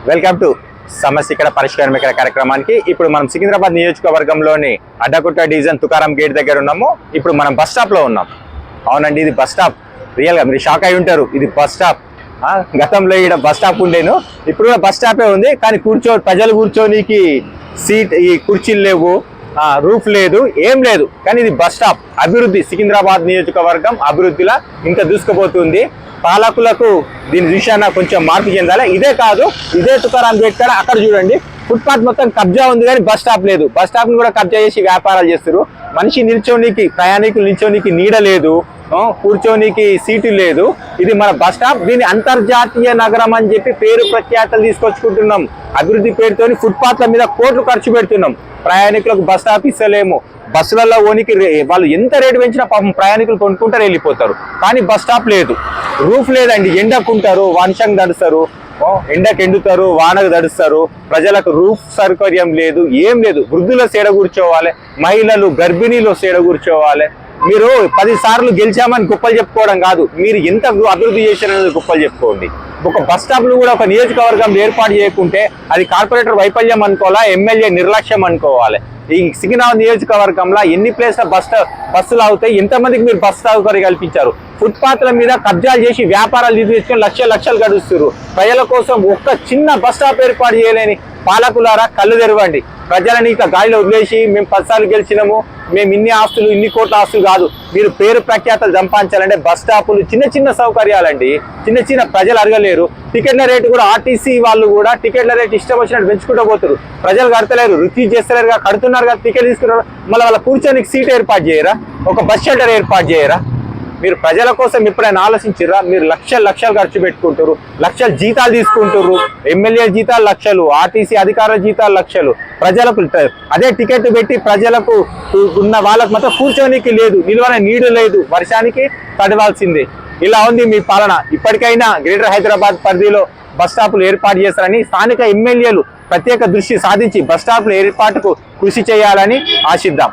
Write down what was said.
Welcome to సమస్య ఇక్కడ పరిష్కారం ఇక్కడ కార్యక్రమానికి. ఇప్పుడు మనం సికింద్రాబాద్ నియోజకవర్గంలోని అడ్డగుట్ట డివిజన్ తుకారం గేట్ దగ్గర ఉన్నాము. ఇప్పుడు మనం బస్ స్టాప్ లో ఉన్నాం. అవునండి, ఇది బస్ స్టాప్. రియల్ గా మీరు షాక్ అయి ఉంటారు, ఇది బస్ స్టాప్. గతంలో ఇక్కడ బస్ స్టాప్ ఉండేను, ఇప్పుడు కూడా బస్ స్టాపే ఉంది. కానీ ప్రజలు కూర్చోనికి సీట్ ఈ కుర్చీలు లేవు, రూఫ్ లేదు, ఏం లేదు. కానీ ఇది బస్ స్టాప్. అభివృద్ధి, సికింద్రాబాద్ నియోజకవర్గం అభివృద్ధిలా ఇంకా దూసుకుపోతుంది. పాలకులకు దీని విషయాన కొంచెం మార్పు చెందాలి. ఇదే కాదు, ఇదే తుకారాం గేట్ కాడ అక్కడ చూడండి, ఫుట్పాత్ మొత్తం కబ్జా ఉంది, కానీ బస్ స్టాప్ లేదు. బస్ స్టాప్ ని కూడా కబ్జా చేసి వ్యాపారాలు చేస్తారు. మనిషి నిల్చోనికి, ప్రయాణికులు నిల్చోనికి నీడ లేదు, కూర్చోనికి సీటు లేదు. ఇది మన బస్ స్టాప్. దీని అంతర్జాతీయ నగరం అని చెప్పి పేరు ప్రఖ్యాతలు తీసుకొచ్చుకుంటున్నాం. అభివృద్ధి పేరుతోని ఫుట్పాత్ల మీద కోట్లు ఖర్చు పెడుతున్నాం. ప్రయాణికులకు బస్ స్టాప్ ఇస్తలేము. బస్సులలో ఓనికి వాళ్ళు ఎంత రేటు పెంచినా పాపం ప్రయాణికులు కొనుక్కుంటారు, వెళ్ళిపోతారు. కానీ బస్ స్టాప్ లేదు, రూఫ్ లేదండి. ఎండకుంటారు, వర్షం తడుస్తారు, ఎండకు ఎండుతారు, వానకు తడుస్తారు. ప్రజలకు రూఫ్ సౌకర్యం లేదు, ఏం లేదు. వృద్ధుల సేడ కూర్చోవాలి, మహిళలు గర్భిణీలు సేడ కూర్చోవాలి. మీరు 10 సార్లు గెలిచామని గొప్పలు చెప్పుకోవడం కాదు, మీరు ఎంత అభివృద్ధి చేశారనేది గొప్పలు చెప్పుకోండి. ఒక బస్ స్టాప్లు కూడా ఒక నియోజకవర్గం ఏర్పాటు చేయకుంటే అది కార్పొరేటర్ వైఫల్యం అనుకోవాలా, ఎమ్మెల్యే నిర్లక్ష్యం అనుకోవాలి. ఈ సికింద్రాబాద్ నియోజకవర్గంలో ఎన్ని ప్లేస్ల బస్సులు అవుతాయి, ఎంతమందికి మీరు బస్సు సౌకర్యం కల్పించారు? ఫుట్పాత్ల మీద కబ్జాలు చేసి వ్యాపారాలు తీసుకొని లక్షలు గడుస్తారు. ప్రజల కోసం ఒక్క చిన్న బస్ స్టాప్ ఏర్పాటు చేయలేని పాలకులారా కళ్ళు తెరవండి. ప్రజలని ఇట్లా గాలిలో వదిలేసి మేము 10 సార్లు గెలిచినాము, మేము ఇన్ని ఆస్తులు, ఇన్ని కోట్ల ఆస్తులు కాదు. మీరు పేరు ప్రఖ్యాతలు సంపాదించాలంటే బస్ స్టాపులు చిన్న సౌకర్యాలండి. చిన్న ప్రజలు అడగలేరు. టికెట్ల రేటు కూడా ఆర్టీసీ వాళ్ళు కూడా టికెట్ల రేటు ఇష్టం వచ్చినట్టు పెంచుకుంటూ పోతారు. ప్రజలు కడతలేరు, రిఫ్యూజ్ చేస్తలేరు, కడుతున్నారు కదా, టికెట్ తీసుకున్నారు. మళ్ళీ వాళ్ళ కూర్చోనికి సీట్ ఏర్పాటు చేయరా? ఒక బస్ షెల్టర్ ఏర్పాటు చేయరా? మీరు ప్రజల కోసం ఎప్పుడైనా ఆలోచించారా? మీరు లక్షలు ఖర్చు పెట్టుకుంటారు, లక్షలు జీతాలు తీసుకుంటారు. ఎమ్మెల్యే జీతాలు లక్షలు, ఆర్టీసీ అధికారుల జీతాలు లక్షలు. ప్రజలకు అదే టికెట్ పెట్టి ప్రజలకు ఉన్న వాళ్ళకు మాత్రం కూర్చోనికి లేదు, నిలువన నీడు లేదు, వర్షానికి తడవాల్సిందే. ఇలా ఉంది మీ పాలన. ఇప్పటికైనా గ్రేటర్ హైదరాబాద్ పరిధిలో బస్ స్టాపులు ఏర్పాటు చేస్తారని స్థానిక ఎమ్మెల్యేలు ప్రత్యేక దృష్టి సాధించి బస్ స్టాపుల ఏర్పాటుకు కృషి చేయాలని ఆశిద్దాం.